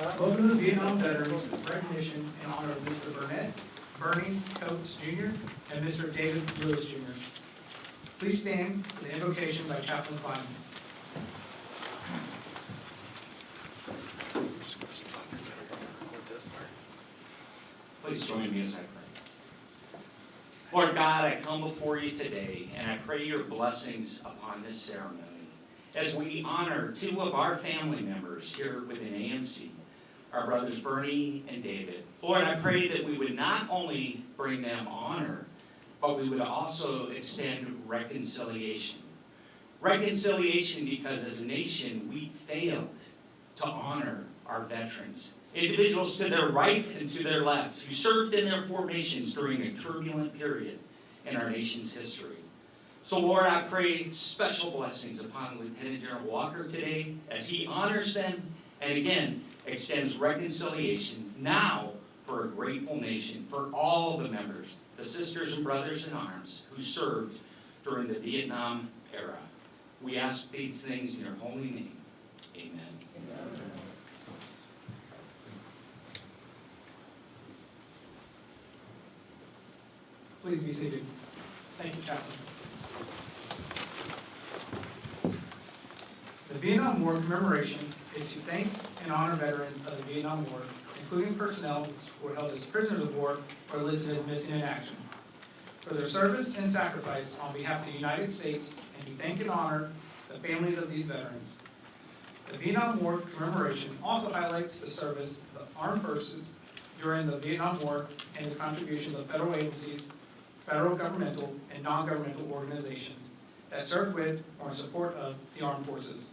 Welcome to the Vietnam Veterans Recognition in honor of Mr. Bernie Coates Jr. and Mr. David Lewis Jr. Please stand for the invocation by Chaplain Klein. Please join me as I pray. Lord God, I come before you today, and I pray your blessings upon this ceremony as we honor two of our family members here within AMC, our brothers Bernie and David. Lord, I pray that we would not only bring them honor, but we would also extend reconciliation. Reconciliation because as a nation, we failed to honor our veterans. Individuals to their right and to their left who served in their formations during a turbulent period in our nation's history. So Lord, I pray special blessings upon Lieutenant General Walker today as he honors them and again extends reconciliation now for a grateful nation, for all the members, the sisters and brothers in arms who served during the Vietnam era. We ask these things in your holy name. Amen. Please be seated. Thank you, Chaplain. The Vietnam War commemoration is to thank and honor veterans of the Vietnam War, including personnel who were held as prisoners of war or listed as missing in action, for their service and sacrifice on behalf of the United States, and to thank and honor the families of these veterans. The Vietnam War commemoration also highlights the service of the armed forces during the Vietnam War and the contributions of federal agencies, federal governmental and non-governmental organizations that served with or in support of the armed forces.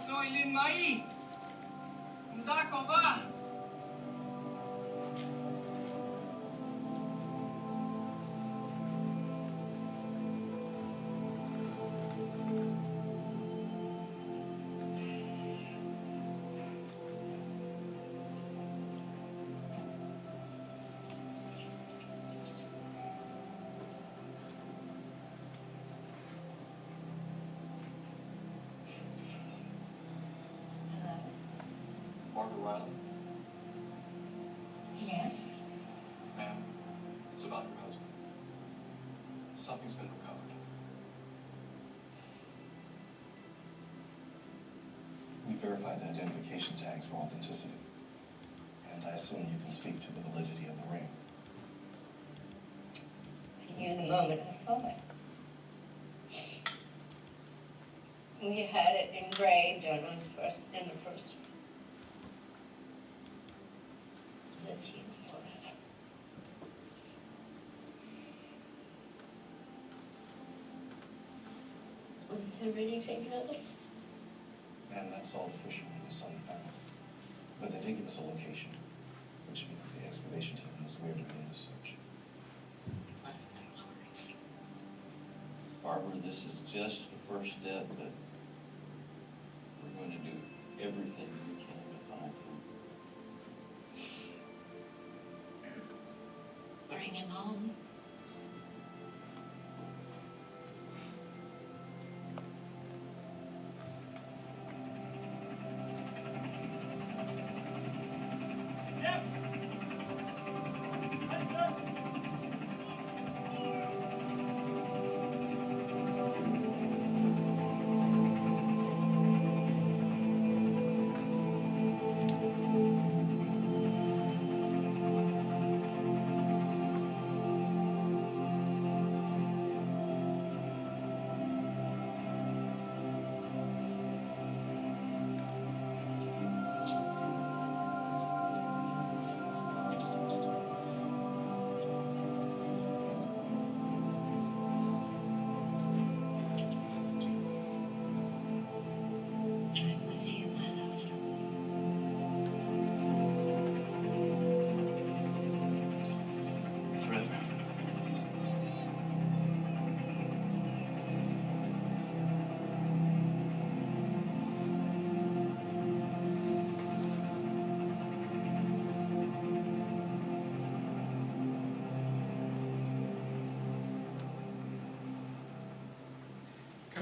Tôi lên máy. Đã có ba. Barbara Riley. Yes? Ma'am, it's about your husband. Something's been recovered. We verified the identification tags for authenticity, and I assume you can speak to the validity of the ring. I knew the moment I saw it. We had it engraved in the first Was there anything else? And that's all the fisherman and his son found. But they did give us a location, which means the excavation team knows where to begin the search. Less than words. Barbara, this is just the first step, but we're going to do everything we can to find him. Bring him home.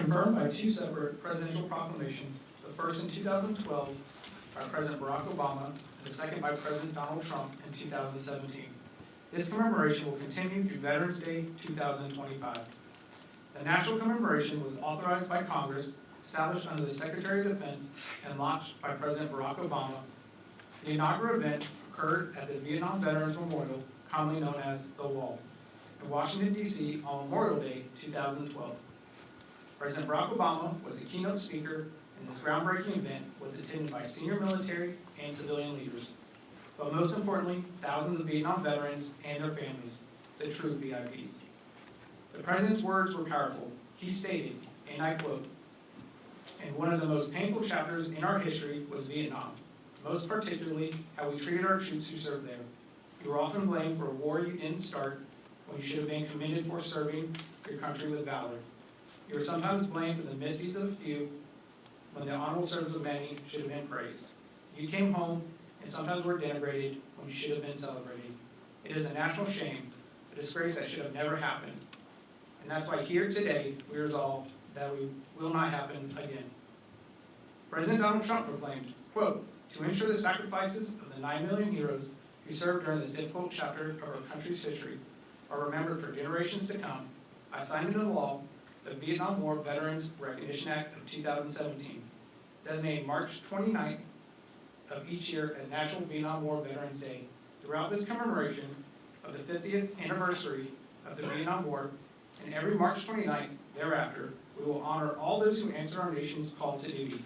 confirmed by two separate presidential proclamations, the first in 2012 by President Barack Obama and the second by President Donald Trump in 2017. This commemoration will continue through Veterans Day 2025. The national commemoration was authorized by Congress, established under the Secretary of Defense, and launched by President Barack Obama. The inaugural event occurred at the Vietnam Veterans Memorial, commonly known as The Wall, in Washington, D.C. on Memorial Day 2012. President Barack Obama was the keynote speaker, and this groundbreaking event was attended by senior military and civilian leaders. But most importantly, thousands of Vietnam veterans and their families, the true VIPs. The President's words were powerful. He stated, and I quote, "And one of the most painful chapters in our history was Vietnam, most particularly how we treated our troops who served there. You were often blamed for a war you didn't start when you should have been commended for serving your country with valor. You were sometimes blamed for the misdeeds of a few when the honorable service of many should have been praised. You came home and sometimes were denigrated when you should have been celebrated. It is a national shame, a disgrace that should have never happened. And that's why here today we resolve that we will not happen again." President Donald Trump proclaimed, quote, "To ensure the sacrifices of the 9 million heroes who served during this difficult chapter of our country's history are remembered for generations to come, I signed into law the Vietnam War Veterans Recognition Act of 2017, designating March 29th of each year as National Vietnam War Veterans Day. Throughout this commemoration of the 50th anniversary of the Vietnam War, and every March 29th thereafter, we will honor all those who answer our nation's call to duty.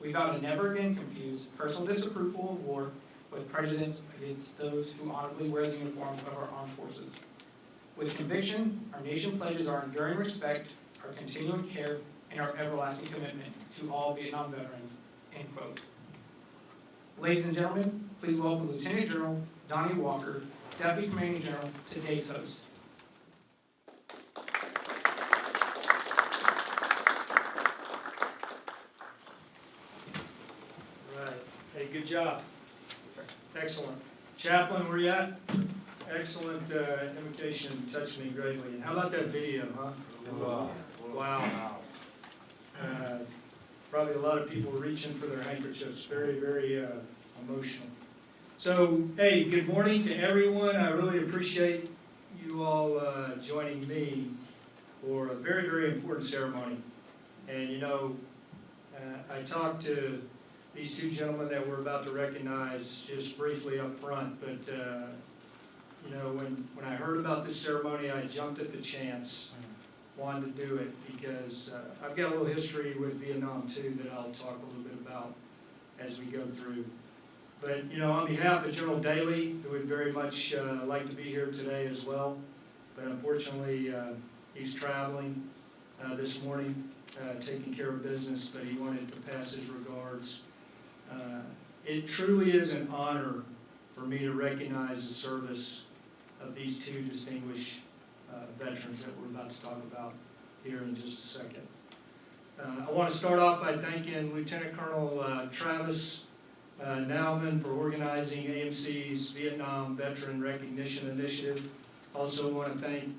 We vow to never again confuse personal disapproval of war with prejudice against those who honorably wear the uniform of our armed forces. With conviction, our nation pledges our enduring respect, our continuing care, and our everlasting commitment to all Vietnam veterans," end quote. Ladies and gentlemen, please welcome Lieutenant General Donnie Walker, Deputy Commanding General, today's host. Right. Hey, good job. Excellent. Chaplain, where you at? Excellent invocation, touched me greatly. And how about that video, huh? Wow. Probably a lot of people reaching for their handkerchiefs. Very, very emotional. So, hey, good morning to everyone. I really appreciate you all joining me for a very, very important ceremony. And you know, I talked to these two gentlemen that we're about to recognize just briefly up front, but you know, when I heard about this ceremony, I jumped at the chance, wanted to do it, because I've got a little history with Vietnam too that I'll talk a little bit about as we go through. But you know, on behalf of General Daly, who would very much like to be here today as well, but unfortunately he's traveling this morning, taking care of business, but he wanted to pass his regards. It truly is an honor for me to recognize the service of these two distinguished veterans that we're about to talk about here in just a second. I want to start off by thanking Lieutenant Colonel Travis Nauman for organizing AMC's Vietnam Veteran Recognition Initiative. Also want to thank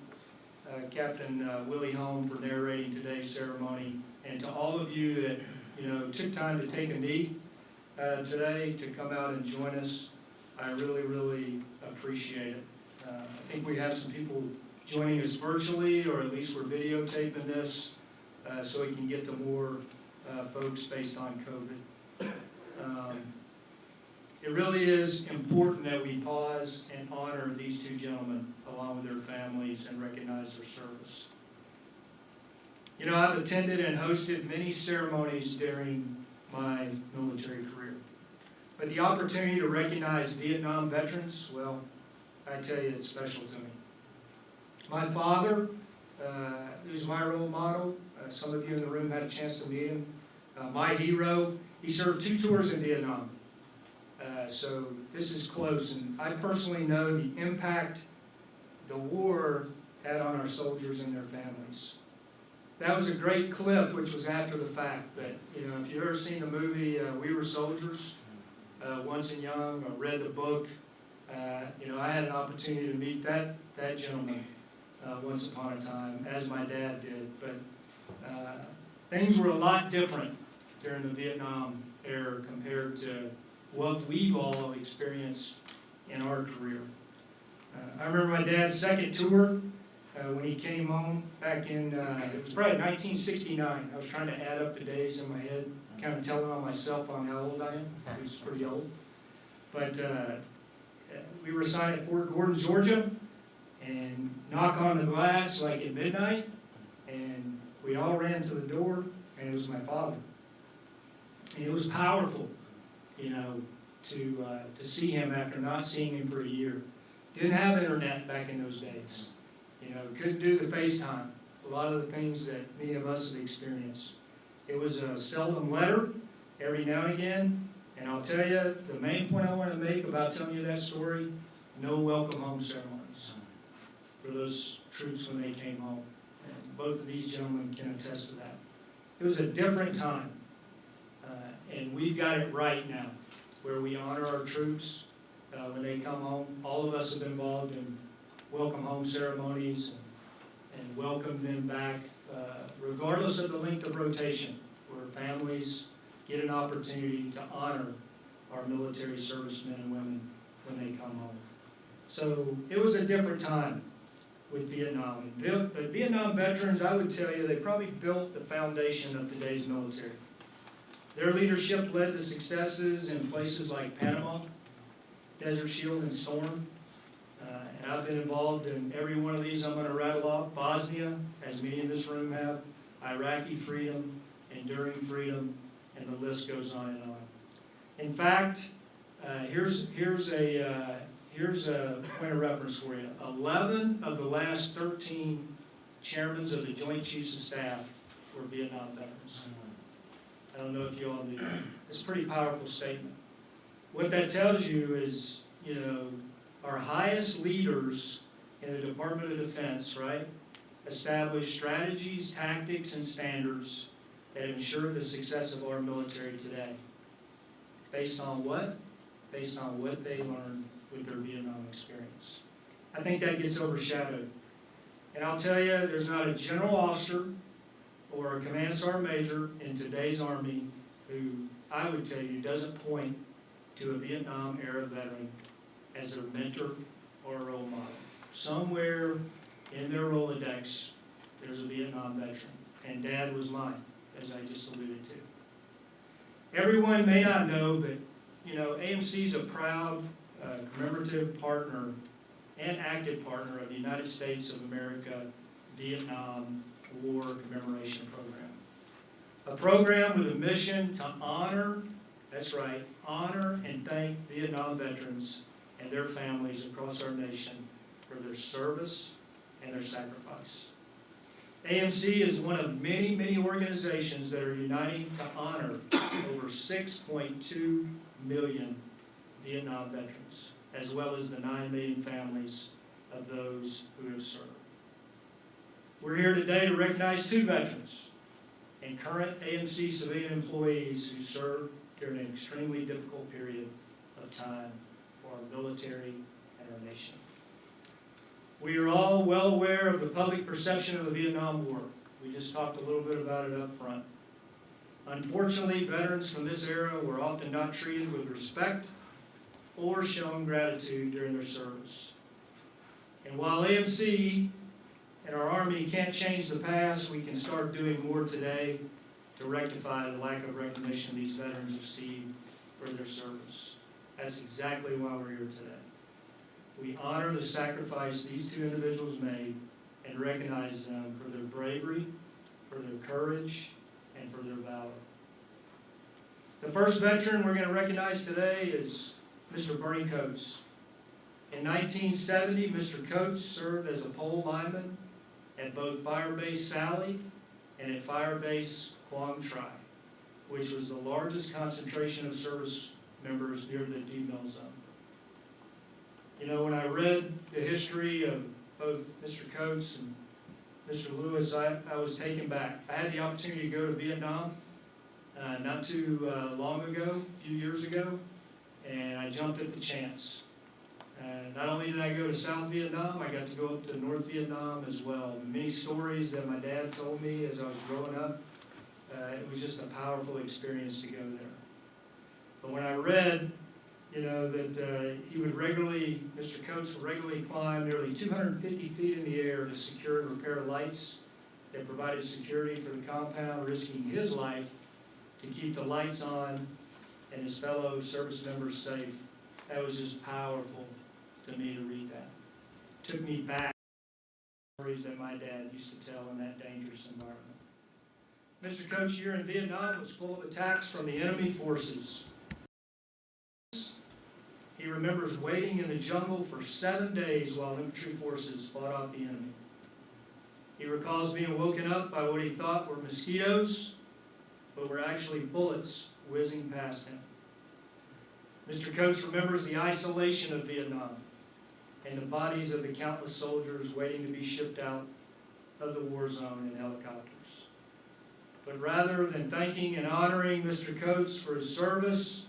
Captain Willie Holm for narrating today's ceremony, and to all of you that took time to take a knee today to come out and join us. I really, really appreciate it. I think we have some people joining us virtually, or at least we're videotaping this so we can get to more folks based on COVID. It really is important that we pause and honor these two gentlemen along with their families and recognize their service. You know, I've attended and hosted many ceremonies during my military career, but the opportunity to recognize Vietnam veterans, well, I tell you, it's special to me. My father, who's my role model, some of you in the room had a chance to meet him, my hero, he served 2 tours in Vietnam. So this is close, and I personally know the impact the war had on our soldiers and their families. That was a great clip, which was after the fact, but if you've ever seen the movie We Were Soldiers, Once and Young, or read the book, I had an opportunity to meet that gentleman once upon a time, as my dad did. But things were a lot different during the Vietnam era compared to what we've all experienced in our career. I remember my dad's second tour when he came home back in, it was probably 1969. I was trying to add up the days in my head, kind of telling on myself on how old I am, which is pretty old. But we were assigned at Fort Gordon, Georgia, and knock on the glass like at midnight, and we all ran to the door, and it was my father. And it was powerful, you know, to see him after not seeing him for a year. Didn't have internet back in those days. You know, couldn't do the FaceTime. A lot of the things that many of us have experienced. It was a seldom letter every now and again. And I'll tell you, the main point I want to make about telling you that story, no welcome home ceremonies for those troops when they came home. And both of these gentlemen can attest to that. It was a different time. And we've got it right now, where we honor our troops when they come home. All of us have been involved in welcome home ceremonies and welcome them back, regardless of the length of rotation, where families get an opportunity to honor our military servicemen and women when they come home. So it was a different time with Vietnam. But Vietnam veterans, I would tell you, they probably built the foundation of today's military. Their leadership led to successes in places like Panama, Desert Shield, and Storm. And I've been involved in every one of these I'm going to rattle off. Bosnia, as many in this room have, Iraqi freedom, enduring freedom, and the list goes on and on. In fact, here's a point of reference for you. 11 of the last 13 chairmen of the Joint Chiefs of Staff were Vietnam veterans. I don't know if you all knew that. It's a pretty powerful statement. What that tells you is, you know, our highest leaders in the Department of Defense, right, establish strategies, tactics, and standards that ensure the success of our military today. Based on what? Based on what they learned with their Vietnam experience. I think that gets overshadowed. And I'll tell you, there's not a general officer or a command sergeant major in today's Army who, I would tell you, doesn't point to a Vietnam era veteran as their mentor or a role model. Somewhere in their Rolodex, there's a Vietnam veteran. And Dad was mine, as I just alluded to. Everyone may not know, but you know, AMC is a proud commemorative partner and active partner of the United States of America Vietnam War Commemoration Program. A program with a mission to honor, that's right, honor and thank Vietnam veterans and their families across our nation for their service and their sacrifice. AMC is one of many, many organizations that are uniting to honor over 6.2 million Vietnam veterans, as well as the 9 million families of those who have served. We're here today to recognize 2 veterans and current AMC civilian employees who served during an extremely difficult period of time for our military and our nation. We are all well aware of the public perception of the Vietnam War. We just talked a little bit about it up front. Unfortunately, veterans from this era were often not treated with respect or shown gratitude during their service. And while AMC and our Army can't change the past, we can start doing more today to rectify the lack of recognition these veterans receive for their service. That's exactly why we're here today. We honor the sacrifice these 2 individuals made and recognize them for their bravery, for their courage, and for their valor. The first veteran we're going to recognize today is Mr. Bernie Coates. In 1970, Mr. Coates served as a pole lineman at both Fire Base Sally and at Fire Base Quang Tri, which was the largest concentration of service members near the D-Mill zone. You know, when I read the history of both Mr. Coates and Mr. Lewis, I was taken back. I had the opportunity to go to Vietnam not too long ago, a few years ago, and I jumped at the chance. Not only did I go to South Vietnam, I got to go up to North Vietnam as well. Many stories that my dad told me as I was growing up It was just a powerful experience to go there. But when I read, that he would regularly, Mr. Coates would regularly climb nearly 250 feet in the air to secure and repair lights that provided security for the compound, risking his life to keep the lights on and his fellow service members safe. That was just powerful to me to read that. Took me back to stories that my dad used to tell in that dangerous environment. Mr. Coates' year in Vietnam was full of attacks from the enemy forces. He remembers waiting in the jungle for 7 days while infantry forces fought off the enemy. He recalls being woken up by what he thought were mosquitoes, but were actually bullets whizzing past him. Mr. Coates remembers the isolation of Vietnam and the bodies of the countless soldiers waiting to be shipped out of the war zone in helicopters. But rather than thanking and honoring Mr. Coates for his service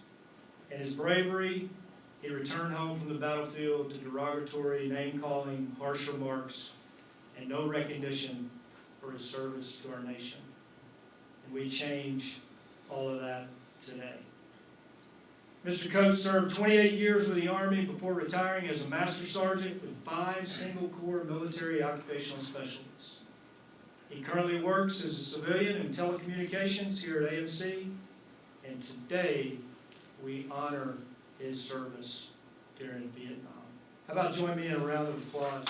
and his bravery, he returned home from the battlefield to derogatory name-calling, harsh remarks, and no recognition for his service to our nation. And we change all of that today. Mr. Coates served 28 years with the Army before retiring as a Master Sergeant with 5 Single Corps military occupational specialties. He currently works as a civilian in telecommunications here at AMC, and today we honor his service during Vietnam. How about join me in a round of applause?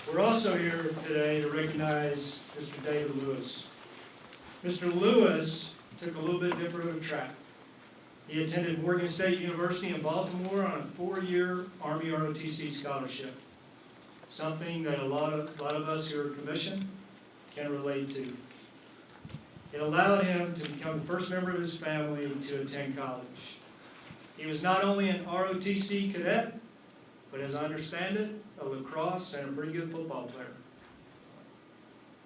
We're also here today to recognize Mr. David Lewis. Mr. Lewis took a little bit different of a track. He attended Morgan State University in Baltimore on a 4-year Army ROTC scholarship, something that a lot of us who are commissioned can relate to. It allowed him to become the first member of his family to attend college. He was not only an ROTC cadet, but as I understand it, a lacrosse and a pretty good football player.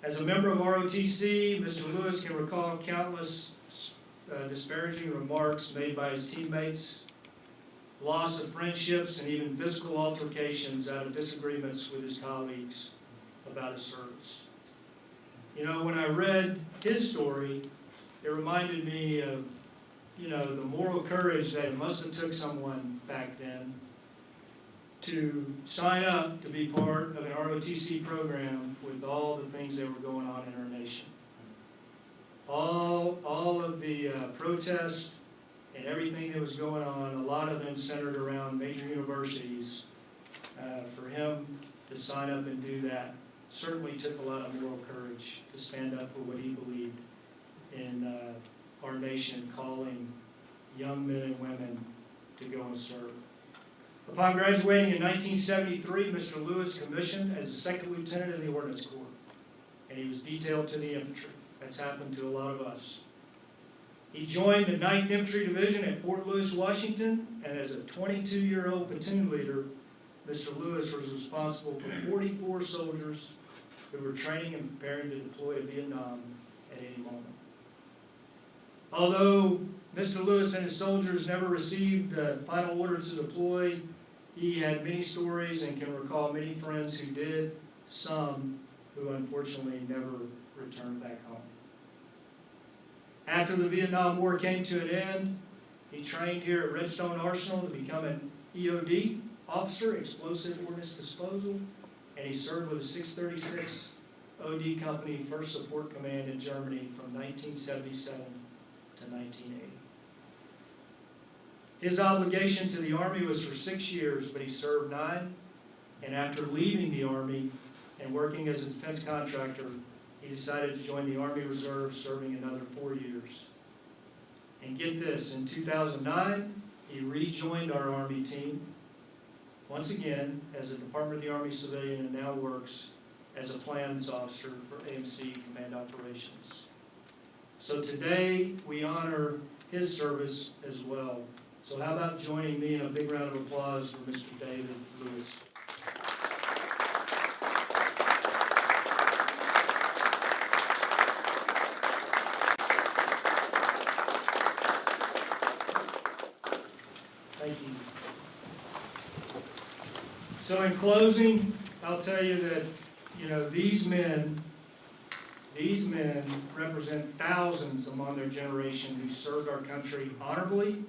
As a member of ROTC, Mr. Lewis can recall countless disparaging remarks made by his teammates, loss of friendships, and even physical altercations out of disagreements with his colleagues about his service. When I read his story, it reminded me of, the moral courage that it must have took someone back then to sign up to be part of an ROTC program with all the things that were going on in our nation. All of the protests and everything that was going on, a lot of them centered around major universities. For him to sign up and do that certainly took a lot of moral courage to stand up for what he believed in our nation, calling young men and women to go and serve. Upon graduating in 1973, Mr. Lewis commissioned as a second lieutenant in the Ordnance Corps, and he was detailed to the infantry. That's happened to a lot of us. He joined the 9th Infantry Division at Fort Lewis, Washington, and as a 22-year-old platoon leader, Mr. Lewis was responsible for 44 soldiers who were training and preparing to deploy to Vietnam at any moment. Although Mr. Lewis and his soldiers never received a final order to deploy, he had many stories and can recall many friends who did, some who unfortunately never returned back home. After the Vietnam War came to an end, he trained here at Redstone Arsenal to become an EOD officer, Explosive Ordnance Disposal, and he served with the 636 OD Company 1st Support Command in Germany from 1977 to 1980. His obligation to the Army was for 6 years, but he served 9, and after leaving the Army and working as a defense contractor, he decided to join the Army Reserve, serving another 4 years. And get this, in 2009, he rejoined our Army team, once again as a Department of the Army civilian, and now works as a plans officer for AMC Command Operations. So today, we honor his service as well. So how about joining me in a big round of applause for Mr. David Lewis. So in closing, I'll tell you that, you know, these men represent thousands among their generation who served our country honorably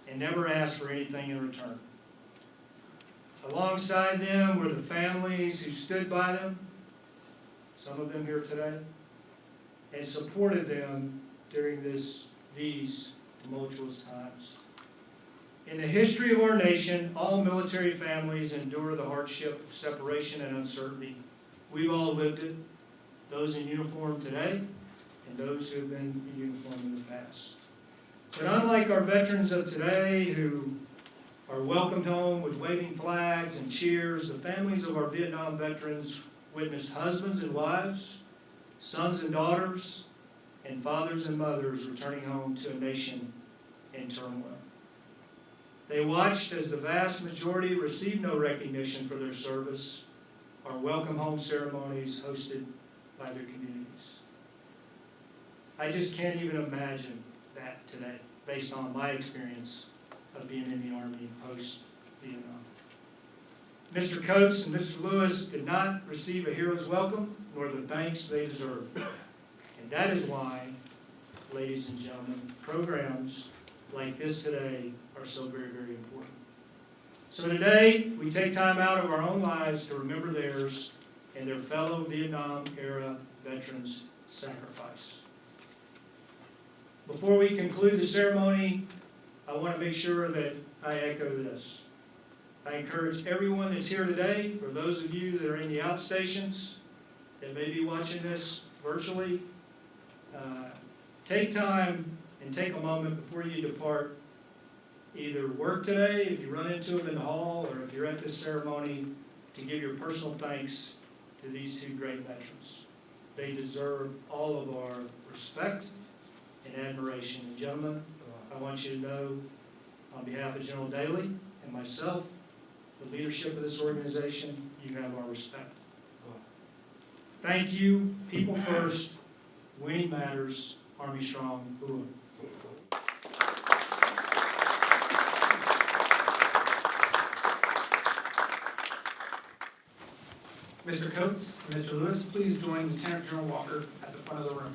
and never asked for anything in return. Alongside them were the families who stood by them, some of them here today, and supported them during these tumultuous times. In the history of our nation, all military families endure the hardship of separation and uncertainty. We've all lived it, those in uniform today and those who have been in uniform in the past. But unlike our veterans of today who are welcomed home with waving flags and cheers, the families of our Vietnam veterans witnessed husbands and wives, sons and daughters, and fathers and mothers returning home to a nation in turmoil. They watched as the vast majority received no recognition for their service or welcome home ceremonies hosted by their communities. I just can't even imagine that today, based on my experience of being in the Army post-Vietnam. Mr. Coates and Mr. Lewis did not receive a hero's welcome, nor the thanks they deserved. And that is why, ladies and gentlemen, programs like this today are so very, very important. So today, we take time out of our own lives to remember theirs and their fellow Vietnam-era veterans' sacrifice. Before we conclude the ceremony, I want to make sure that I echo this. I encourage everyone that's here today, for those of you that are in the outstations that may be watching this virtually, take time and take a moment before you depart. Either work today, if you run into them in the hall, or if you're at this ceremony, to give your personal thanks to these two great veterans. They deserve all of our respect and admiration. And gentlemen, I want you to know, on behalf of General Daly and myself, the leadership of this organization, you have our respect. Thank you. People first. Winning matters. Army strong. Hooah. Mr. Coates and Mr. Lewis, please join Lieutenant General Walker at the front of the room.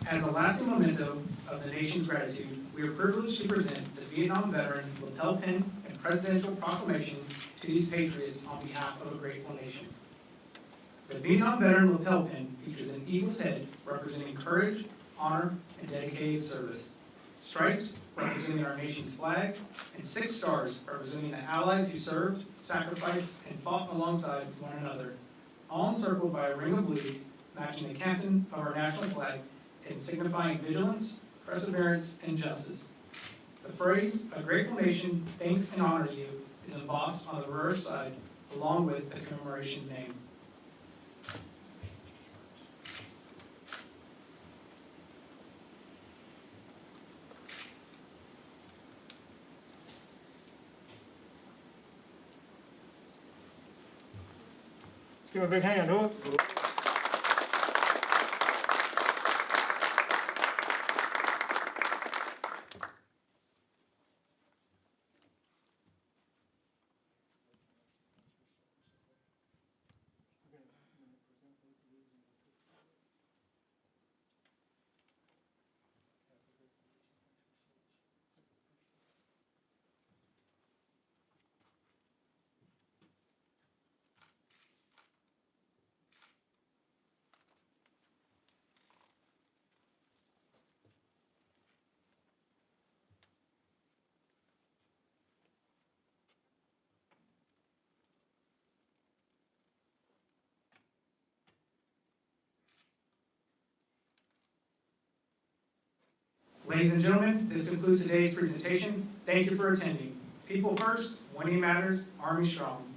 As a lasting memento of the nation's gratitude, we are privileged to present the Vietnam veteran lapel pin and presidential proclamations to these patriots on behalf of a grateful nation. The Vietnam veteran lapel pin features an eagle's head representing courage, honor, and dedicated service, stripes representing our nation's flag, and 6 stars representing the allies who served, sacrificed, and fought alongside one another, all encircled by a ring of blue matching the captain of our national flag and signifying vigilance, perseverance, and justice. The phrase, "A grateful nation thanks and honors you," is embossed on the reverse side, along with the commemoration's name. Let's give him a big hand, huh? Ladies and gentlemen, this concludes today's presentation. Thank you for attending. People first, winning matters, Army strong.